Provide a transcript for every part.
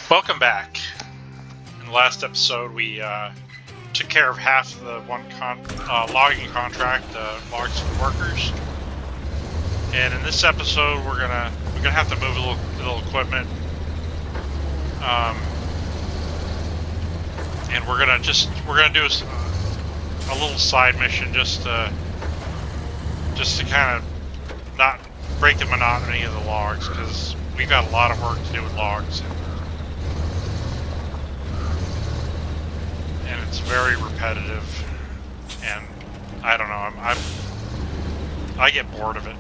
Welcome back. In the last episode, we took care of half of the logging contract, logs for workers. And in this episode, we're gonna have to move a little equipment, and we're gonna do a little side mission just to kind of not break the monotony of the logs, because we've got a lot of work to do with logs. And it's very repetitive, and I don't know. I get bored of it.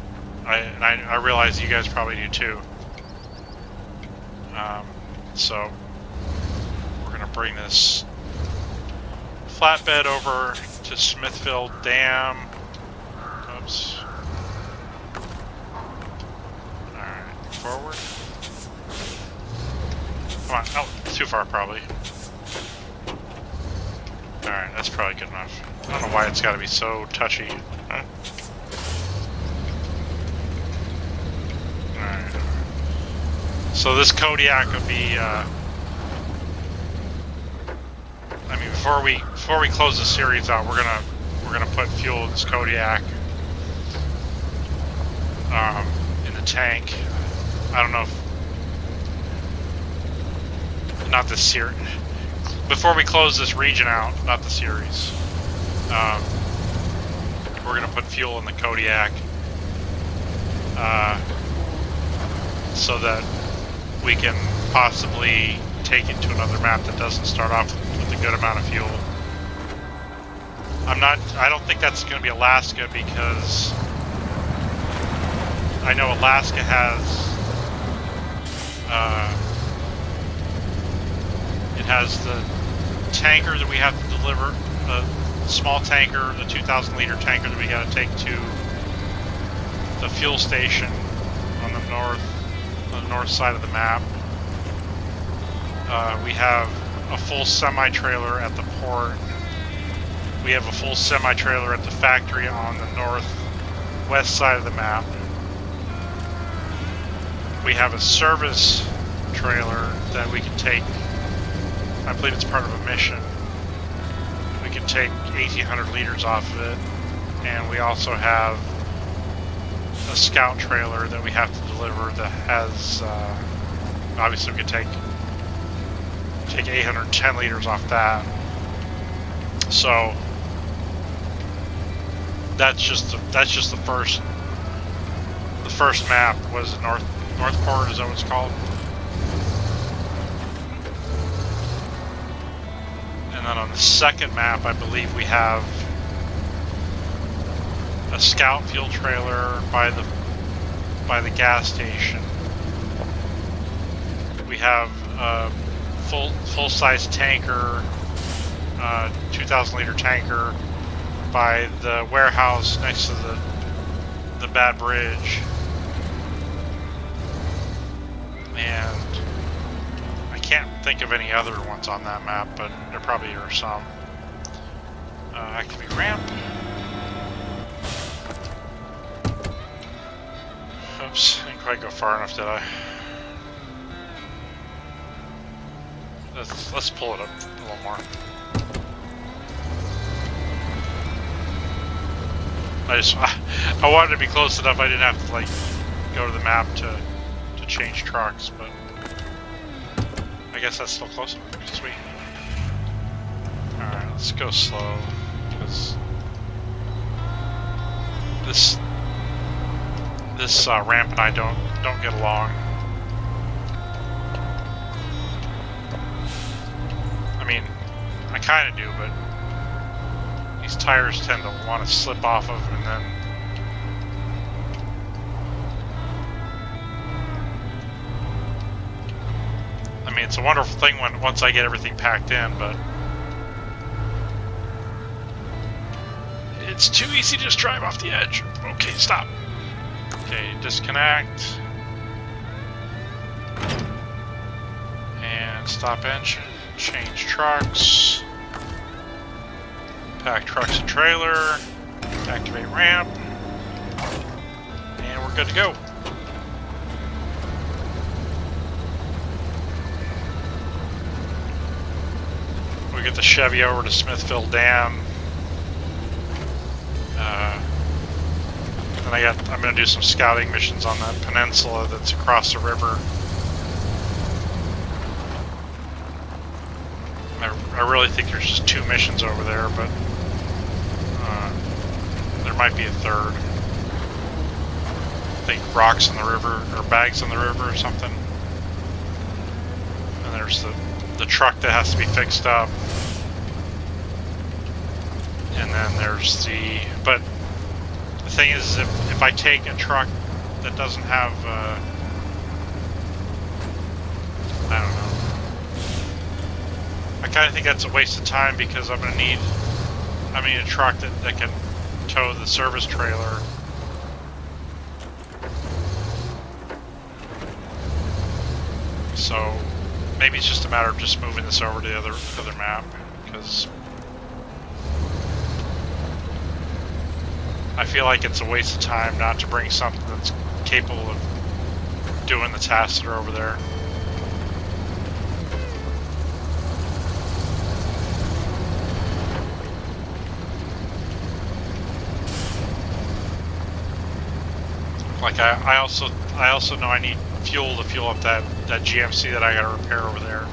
I realize you guys probably do too. So we're gonna bring this flatbed over to Smithville Dam. Oops. All right, forward. Come on. Oh, too far probably. Alright, that's probably good enough. I don't know why it's got to be so touchy. Huh? Alright. So this Kodiak would be, I mean, before we close the series out, we're gonna put fuel in this Kodiak, in the tank. I don't know if, not this series. Before we close this region out, not the series, we're going to put fuel in the Kodiak, so that we can possibly take it to another map that doesn't start off with a good amount of fuel. I don't think that's going to be Alaska, because I know Alaska has, it has the tanker that we have to deliver, the small tanker, the 2,000 liter tanker that we got to take to the fuel station on the north side of the map. We have a full semi-trailer at the port. We have a full semi-trailer at the factory on the northwest side of the map. We have a service trailer that we can take. I believe it's part of a mission. We can take 1,800 liters off of it, and we also have a scout trailer that we have to deliver that has, obviously we can take 810 liters off that. So that's just the first map. Was it Northport? Is that what it's called? And then on the second map, I believe we have a scout fuel trailer by the gas station. We have a full-size tanker, 2,000 liter tanker by the warehouse next to the Bad Bridge. And I can't think of any other ones on that map, but there probably are some. Activate ramp. Oops, I didn't quite go far enough, did I? Let's pull it up a little more. I wanted to be close enough I didn't have to like go to the map to change trucks, but I guess that's still close enough. Sweet. Alright, let's go slow, because this ramp and I don't get along. I mean, I kind of do, but these tires tend to want to slip off of, and then I mean, it's a wonderful thing once I get everything packed in, but it's too easy to just drive off the edge. Okay, stop. Okay, disconnect. And stop engine. Change trucks. Pack trucks and trailer. Activate ramp. And we're good to go. get the Chevy over to Smithville Dam. Then I'm going to do some scouting missions on that peninsula that's across the river. I really think there's just 2 missions over there, but there might be a third. I think rocks in the river, or bags in the river or something. And there's the truck that has to be fixed up. And then there's but the thing is, if I take a truck that doesn't have, I don't know. I kind of think that's a waste of time because I'm going to need a truck that can tow the service trailer. So maybe it's just a matter of just moving this over to the other map, because I feel like it's a waste of time not to bring something that's capable of doing the tasks that are over there. Like I also know I need fuel to fuel up that GMC that I got to repair over there.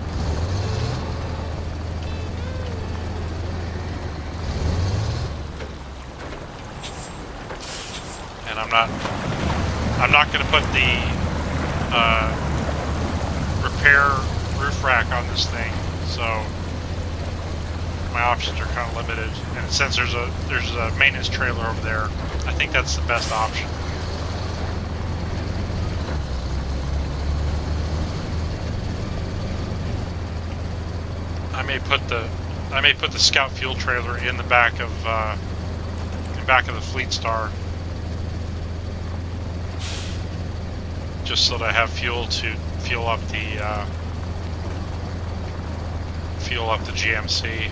And I'm not going to put the repair roof rack on this thing, so my options are kind of limited. And since there's a maintenance trailer over there, I think that's the best option. I may put the scout fuel trailer in the back of the Fleet Star, just so that I have fuel to fuel up the GMC.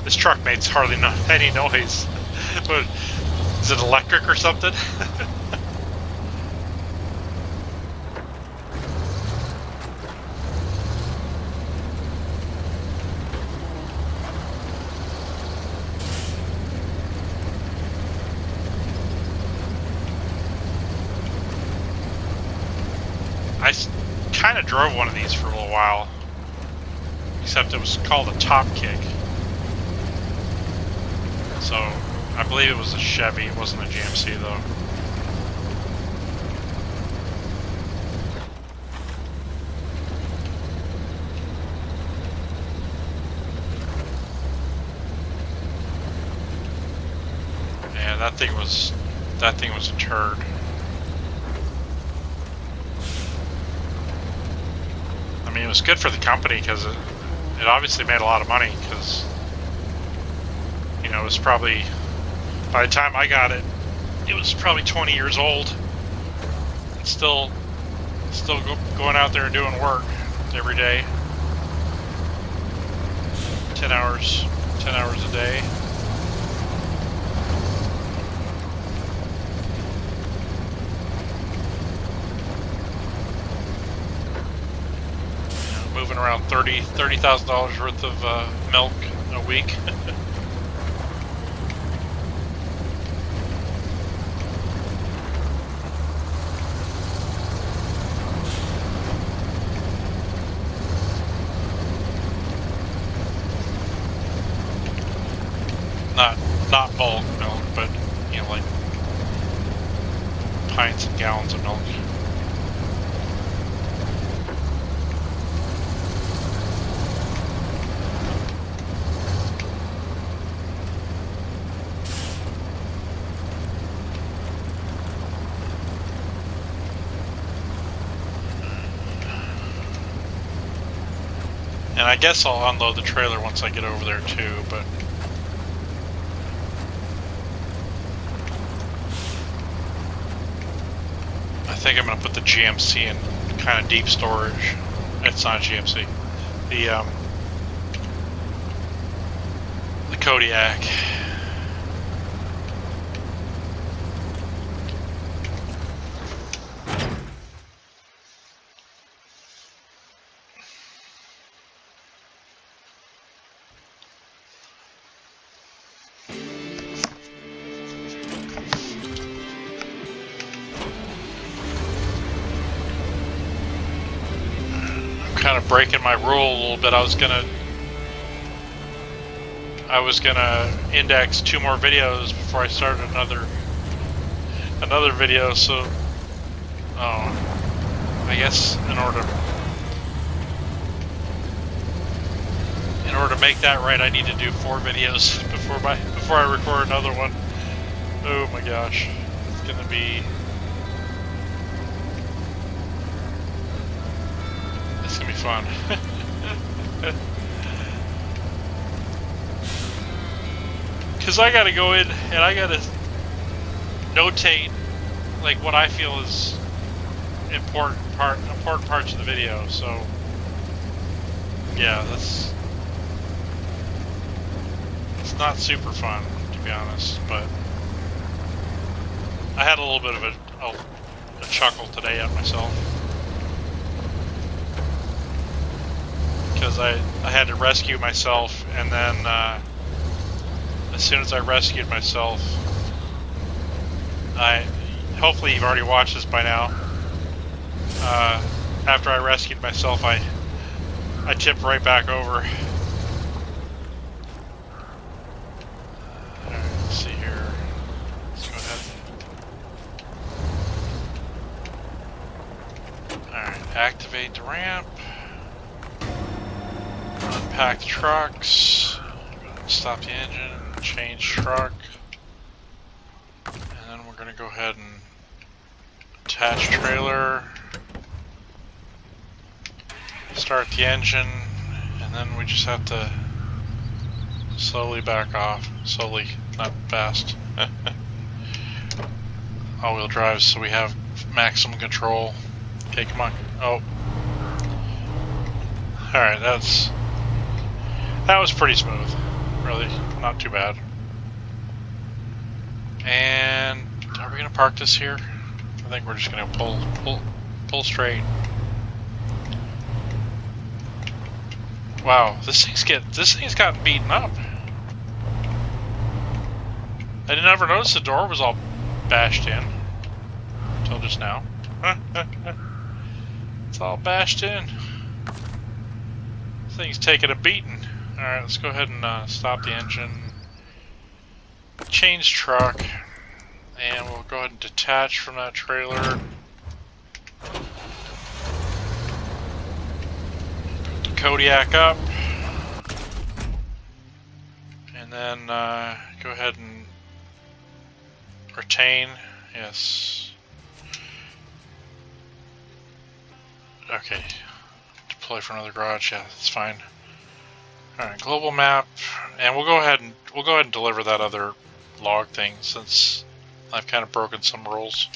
This truck makes hardly any noise. But is it electric or something? I kind of drove one of these for a little while, except it was called a Top Kick. So, I believe it was a Chevy, it wasn't a GMC though. Yeah, that thing was a turd. I mean, it was good for the company because it obviously made a lot of money, because you know, it was probably, by the time I got it, it was probably 20 years old, and still going out there and doing work every day, 10 hours a day. You know, moving around $30,000 worth of milk a week. Not bulk milk, but you know, like pints and gallons of milk. And I guess I'll unload the trailer once I get over there too, but I think I'm going to put the GMC in kind of deep storage. It's not a GMC. the Kodiak. Kind of breaking my rule a little bit. I was gonna index 2 more videos before I started another video. So, I guess in order to make that right, I need to do 4 videos before I record another one. Oh my gosh, it's gonna be. It's gonna be fun. Cause I gotta go in and I gotta notate like what I feel is important parts of the video. So yeah, it's not super fun, to be honest, but I had a little bit of a chuckle today at myself. Because I had to rescue myself, and then as soon as I rescued myself, hopefully you've already watched this by now. After I rescued myself, I tipped right back over. Alright, let's see here. Let's go ahead. Alright, activate the ramp. Unpack the trucks, stop the engine, change truck, and then we're going to go ahead and attach trailer, start the engine, and then we just have to slowly back off. Slowly, not fast. All-wheel drive, so we have maximum control. Okay, come on. Oh. Alright, that was pretty smooth, really, not too bad. And are we gonna park this here? I think we're just gonna pull straight. Wow, this thing's gotten beaten up. I didn't ever notice the door was all bashed in until just now. It's all bashed in. This thing's taking a beating. Alright, let's go ahead and stop the engine, change truck, and we'll go ahead and detach from that trailer. Put the Kodiak up, and then go ahead and retain. Yes. Okay. Deploy for another garage. Yeah, that's fine. Alright, global map, and we'll go ahead and deliver that other log thing since I've kind of broken some rules.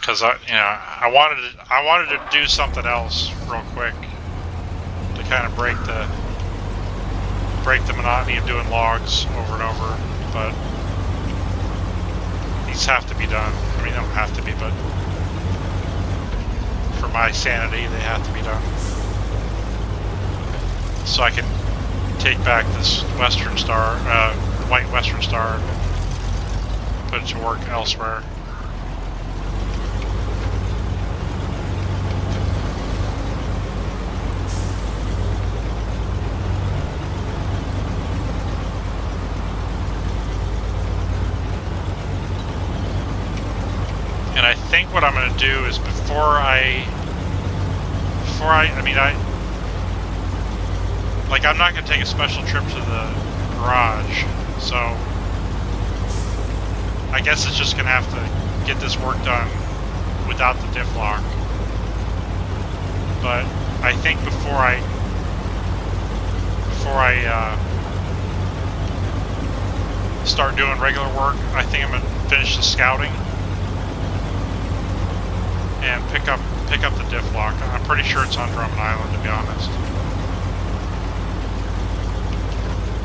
Because I wanted to do something else real quick to kind of break the monotony of doing logs over and over, but these have to be done. I mean, they don't have to be, but for my sanity, they have to be done. So I can take back this Western Star, white Western Star, and put it to work elsewhere. And I think what I'm going to do is I'm not going to take a special trip to the garage, so I guess it's just going to have to get this work done without the diff lock. But I think before I start doing regular work, I think I'm going to finish the scouting and pick up the diff lock. I'm pretty sure it's on Drummond Island, to be honest.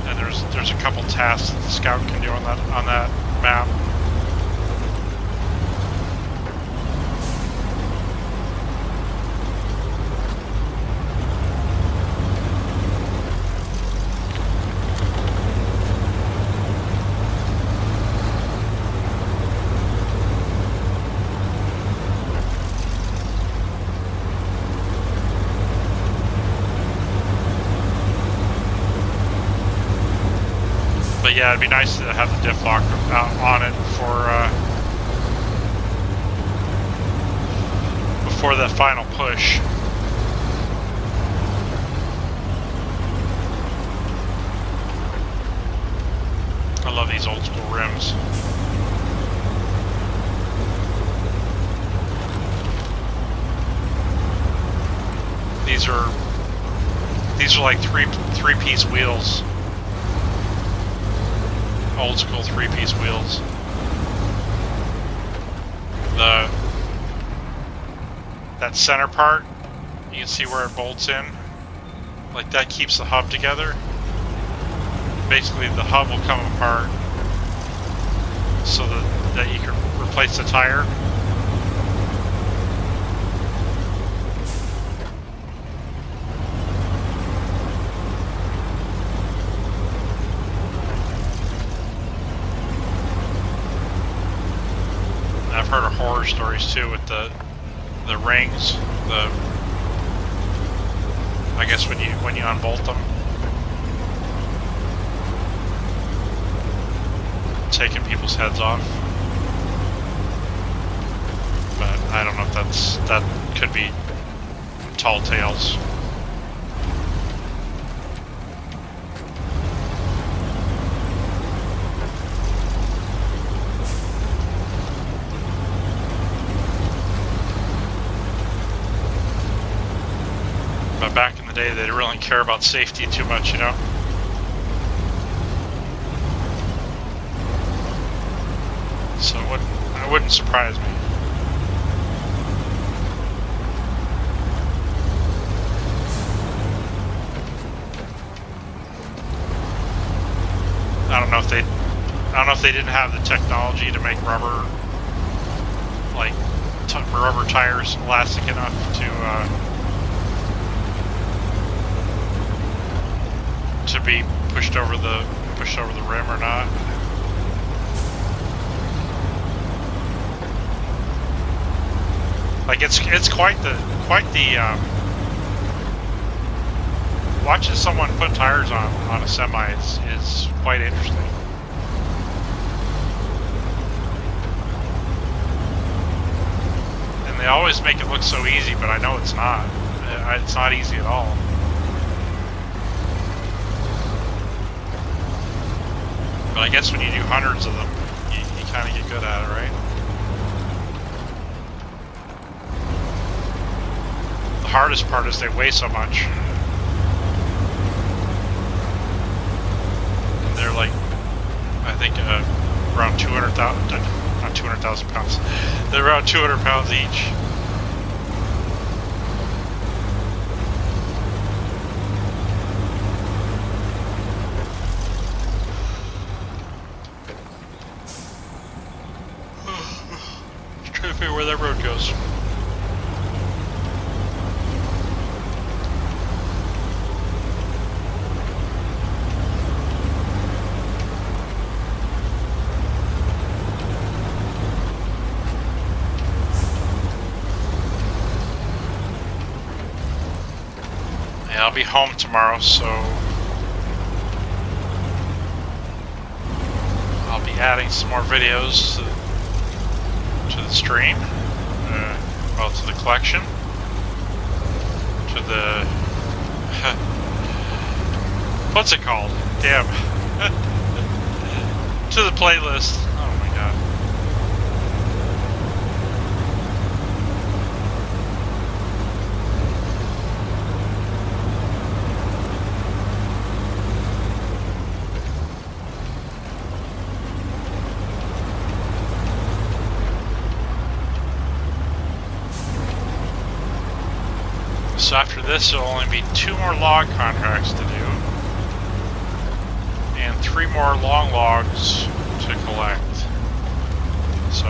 And there's a couple tasks that the scout can do on that map. But yeah, it'd be nice to have the diff lock on it before the final push. I love these old school rims. These are like three-piece wheels. Old school three-piece wheels. That center part, you can see where it bolts in. Like that keeps the hub together. Basically the hub will come apart so that you can replace the tire. I've heard of horror stories too with the rings. I guess when you unbolt them, taking people's heads off. But I don't know if that could be tall tales. But back in the day, they didn't really care about safety too much, you know? So it wouldn't surprise me. I don't know if they didn't have the technology to make rubber, like rubber tires elastic enough to be pushed over the rim or not. Like it's quite the watching someone put tires on a semi is quite interesting. And they always make it look so easy, but I know it's not. It's not easy at all. But I guess when you do hundreds of them, you kind of get good at it, right? The hardest part is they weigh so much. And they're like, I think around 200,000, not 200,000 pounds. They're around 200 pounds each. Trying to figure where that road goes. Yeah, I'll be home tomorrow, so I'll be adding some more videos to the stream, well, to the collection, to the, what's it called? Damn. To the playlist. Oh my god. So after this, there'll only be 2 more log contracts to do, and 3 more long logs to collect. So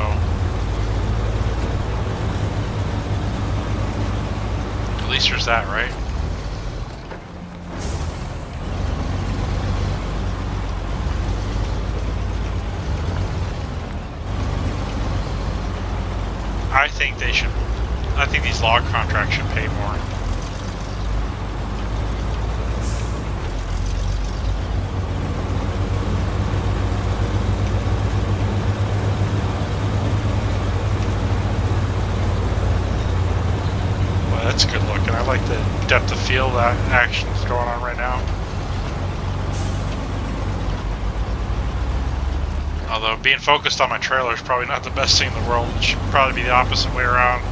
at least there's that, right? I think these log contracts should pay more. Well, that's good looking. I like the depth of field action that's going on right now. Although being focused on my trailer is probably not the best thing in the world. It should probably be the opposite way around.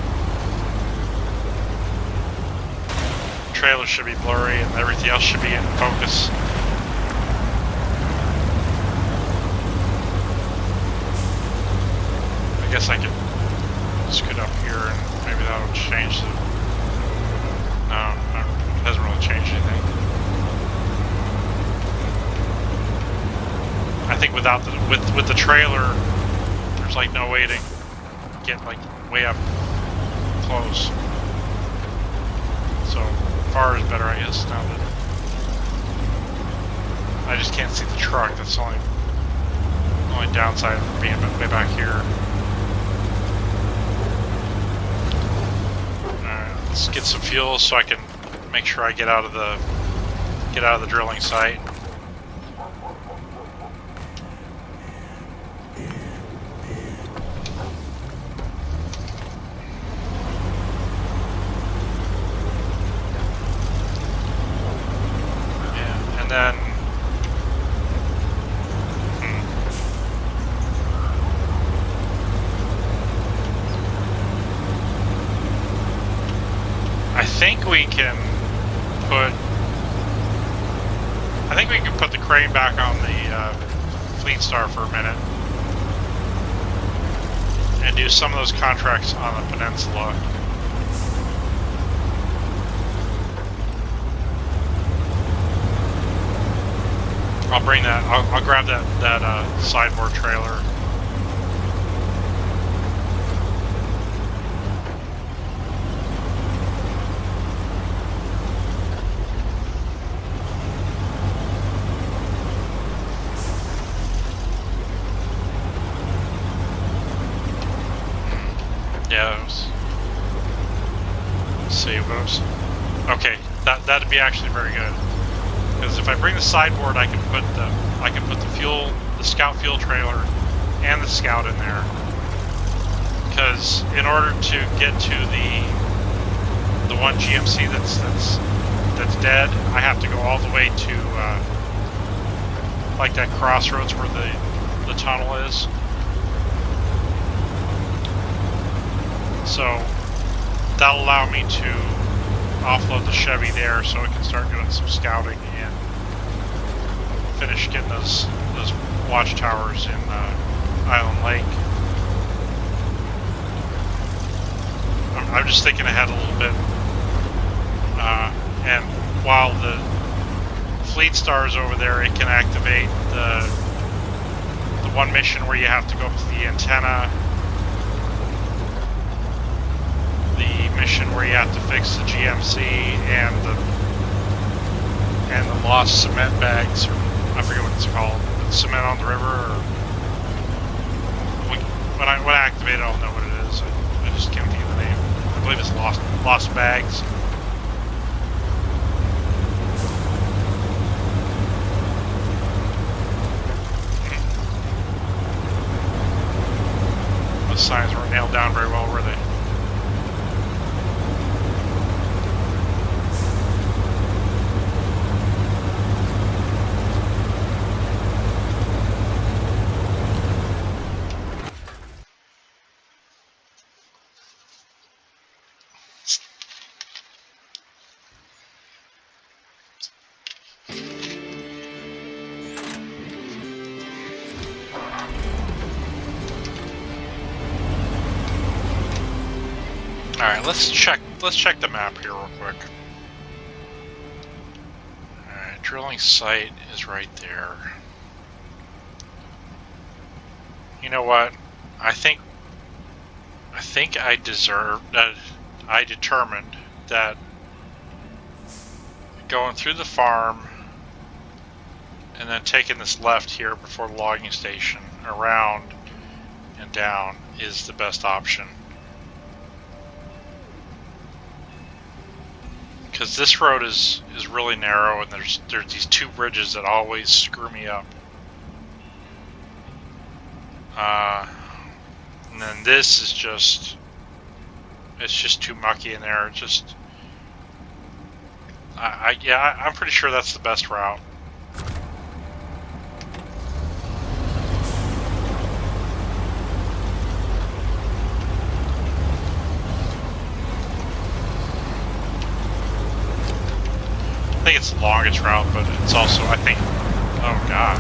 Trailer should be blurry and everything else should be in focus. I guess I could scoot up here and maybe that'll change the... No, it doesn't really change anything. I think without the with the trailer, there's like no way to get like way up close. So far is better, I guess. Now that I just can't see the truck. That's the only downside of being way back here. Alright, let's get some fuel so I can make sure I get out of the drilling site. Then I think we can put the crane back on the Fleet Star for a minute and do some of those contracts on the peninsula. I'll bring that. I'll grab that sideboard trailer. Yeah. Let's see what else. Okay, that'd be actually very good. Because if I bring the sideboard, I can put the scout fuel trailer and the scout in there. Because in order to get to the one GMC that's dead, I have to go all the way to like that crossroads where the tunnel is. So that'll allow me to offload the Chevy there so it can start doing some scouting and finish getting those watchtowers in Island Lake. I'm just thinking ahead a little bit. And while the Fleet Star is over there, it can activate the one mission where you have to go up to the antenna, the mission where you have to fix the GMC and the lost cement bags, or I forget what it's called, cement on the river. Or when I activate it, I'll know what it is. I just can't think of the name. I believe it's lost bags. Those signs weren't nailed down very well, were they? Alright, let's check the map here real quick. Drilling site is right there. You know what? I think I determined that going through the farm and then taking this left here before the logging station around and down is the best option. Because this road is really narrow, and there's these two bridges that always screw me up. And then this is just, it's just too mucky in there. It's just, yeah, I'm pretty sure that's the best route. I think it's the longest route, but it's also, I think, oh god.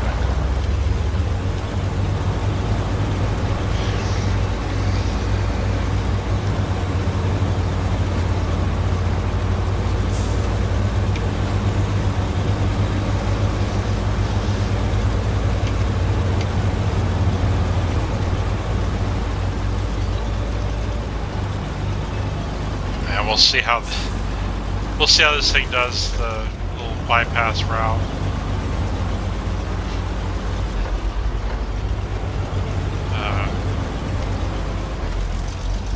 And we'll see how this thing does the little bypass route.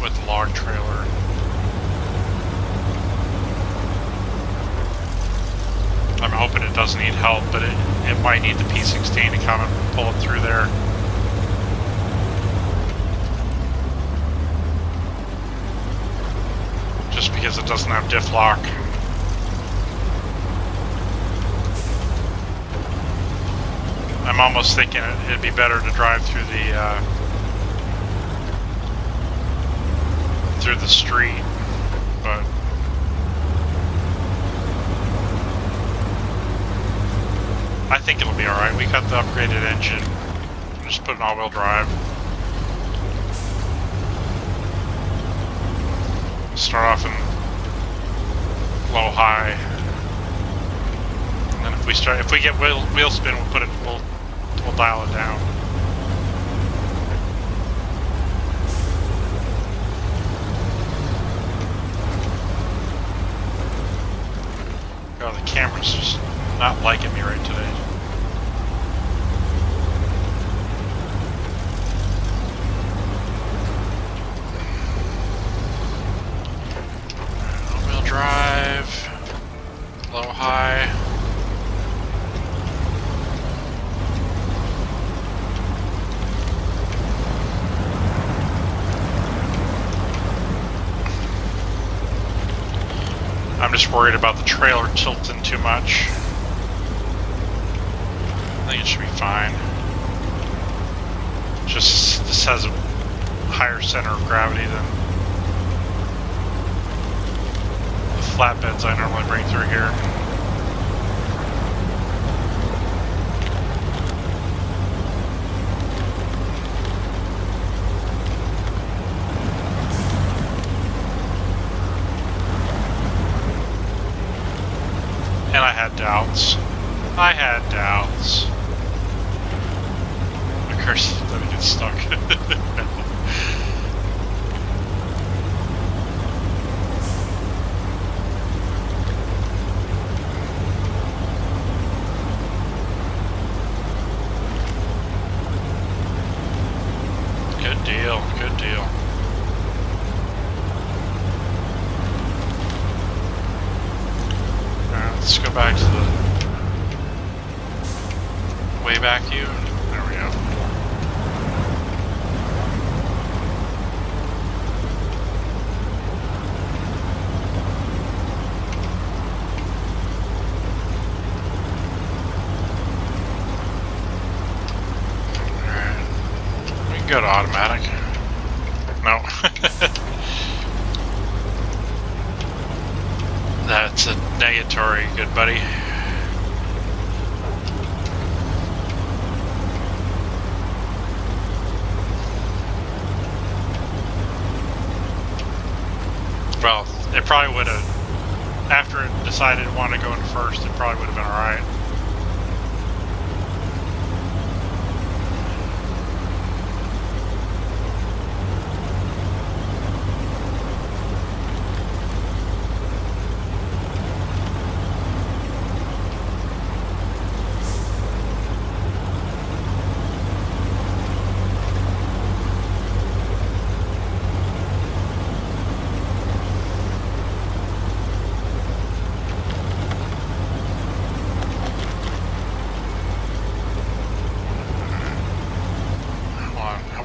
With the log trailer. I'm hoping it doesn't need help, but it might need the P16 to come and pull it through there. Just because it doesn't have diff lock. I'm almost thinking it'd be better to drive through the street, but I think it'll be alright. We got the upgraded engine. Just put an all-wheel drive. Start off in low high, and then if we get wheel spin, we'll dial it down. Oh, the camera's just not liking me right today. All-wheel drive, low high. I'm just worried about the trailer tilting too much. I think it should be fine. Just, this has a higher center of gravity than the flatbeds I normally bring through here. And I had doubts. Of course, then it gets stuck. Good deal, good deal. Let's go back to the way back view. There we go. Alright. We can go to automatic. No. That's a negatory, good buddy. Well, it probably would have, after it decided it wanted to go in first, it probably would have been alright.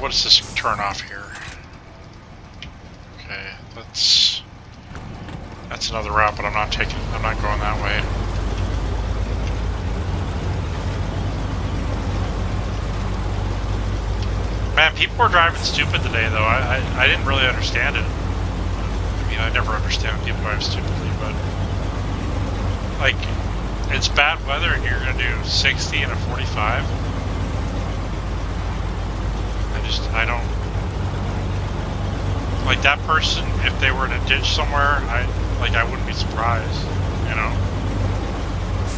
what's this turn off here? Okay, that's another route, but I'm not going that way. Man, people were driving stupid today, though. I didn't really understand it. I mean, I never understand when people drive stupidly, but like, it's bad weather and you're gonna do 60 and a 45. I don't like that person. If they were in a ditch somewhere, I wouldn't be surprised. You know,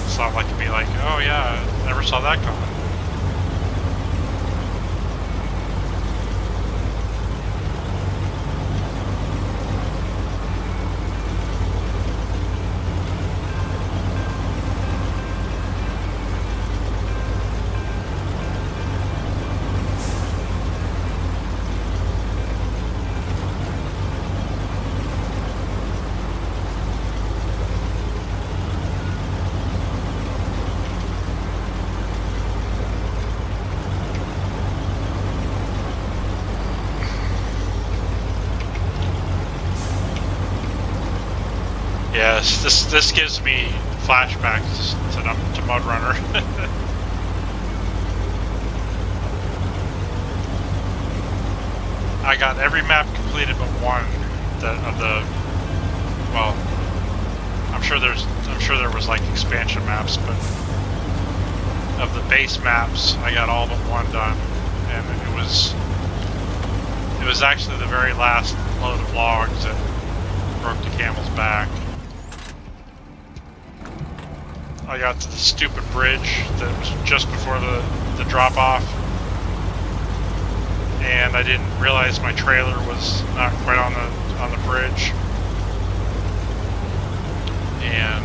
it's not like it'd be like, oh yeah, I never saw that coming. Yes, this gives me flashbacks to MudRunner. I got every map completed but one well, I'm sure there was like expansion maps, but of the base maps I got all but one done, and it was actually the very last load of logs that broke the camel's back. I got to the stupid bridge that was just before the drop-off, and I didn't realize my trailer was not quite on the bridge, and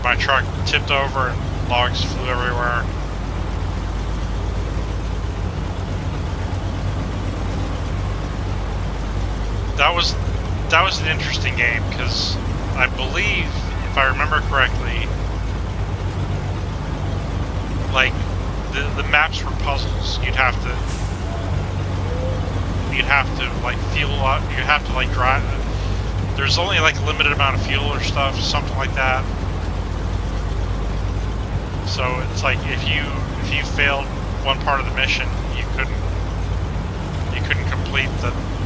my truck tipped over and logs flew everywhere. That was an interesting game because I believe, if I remember correctly, like the maps were puzzles. You'd have to like fuel up. You have to like drive. There's only like a limited amount of fuel or stuff, something like that. So it's like if you failed one part of the mission, you couldn't complete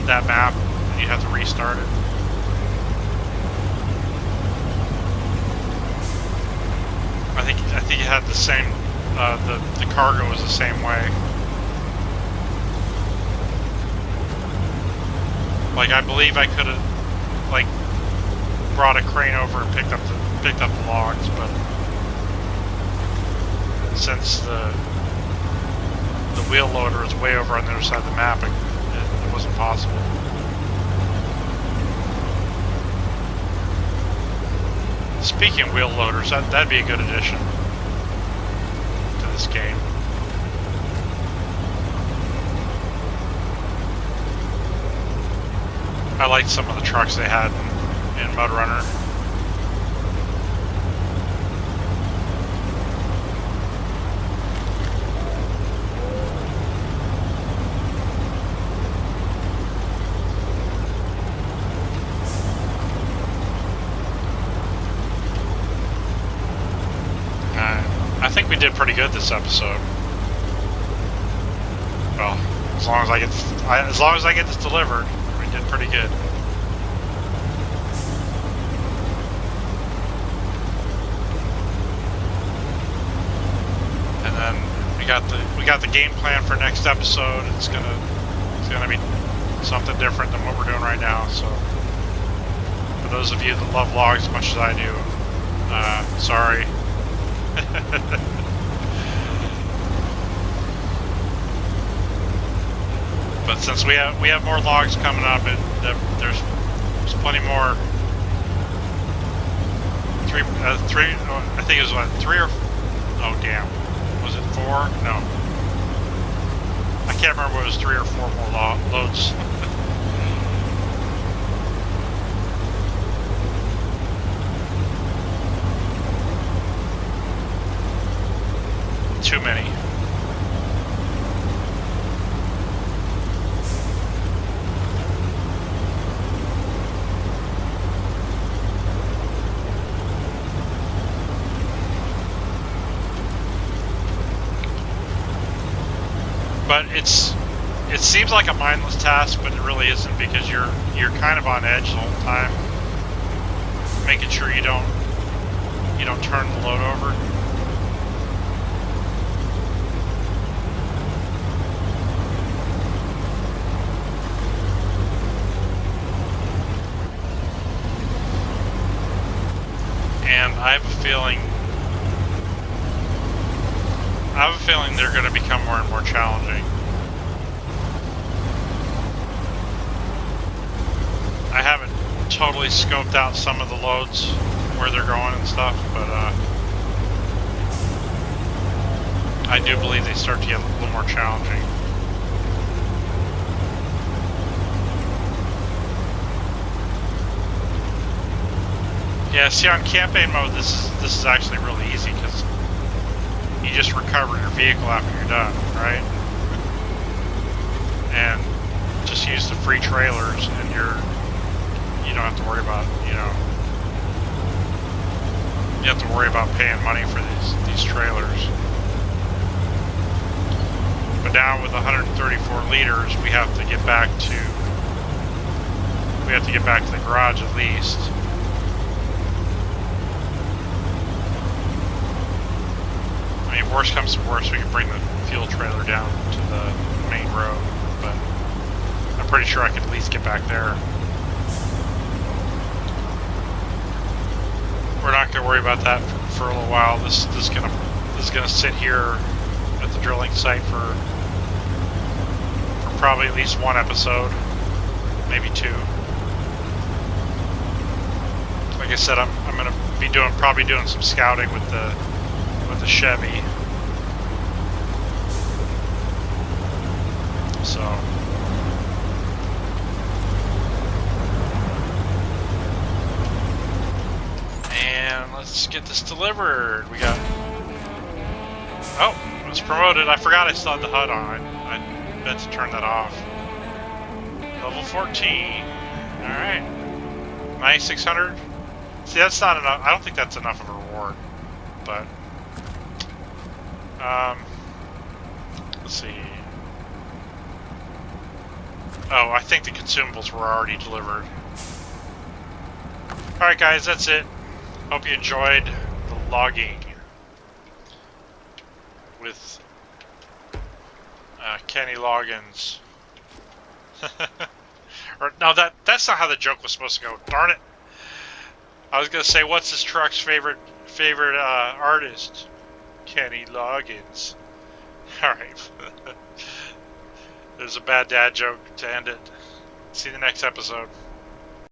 that map. You'd have to restart it. I think it had the same. The cargo was the same way. Like I believe I could have like brought a crane over and picked up the logs, but since the wheel loader is way over on the other side of the map, it wasn't possible. Speaking of wheel loaders, that'd be a good addition to this game. I liked some of the trucks they had in MudRunner. I think we did pretty good this episode. Well, as long as I get this delivered, we did pretty good. And then we got the game plan for next episode. It's gonna be something different than what we're doing right now. So for those of you that love logs as much as I do, sorry. But since we have more logs coming up, there's plenty more. Three. I think it was what, 3 or? Oh damn! Was it 4? No. I can't remember if it was 3 or 4 more loads. Too many. But it seems like a mindless task, but it really isn't, because you're kind of on edge the whole time, making sure you don't turn the load over. And I have a feeling they're going to become more and more challenging. I haven't totally scoped out some of the loads, where they're going and stuff, but I do believe they start to get a little more challenging. Yeah, see, on campaign mode, this is actually really easy, because you just recover your vehicle after you're done, right? And just use the free trailers, and you don't have to worry about, you have to worry about paying money for these trailers. But now with 134 liters, we have to get back to the garage at least. I mean, worst comes to worst, we can bring the fuel trailer down to the main road, but I'm pretty sure I could at least get back there. We're not going to worry about that for a little while. This is gonna sit here at the drilling site for probably at least one episode, maybe two. Like I said, I'm gonna be probably doing some scouting with the Chevy. So and let's get this delivered. We got, oh, it was promoted. I forgot I still had the HUD on. I meant to turn that off. Level 14. Alright. 9,600. See, that's not enough. I don't think that's enough of a reward. But let's see. Oh, I think the consumables were already delivered. Alright guys, that's it. Hope you enjoyed the logging with Kenny Loggins. Or no, that's not how the joke was supposed to go. Darn it! I was gonna say, what's this truck's favorite artist? Kenny Loggins. All right. There's a bad dad joke to end it. See you in the next episode.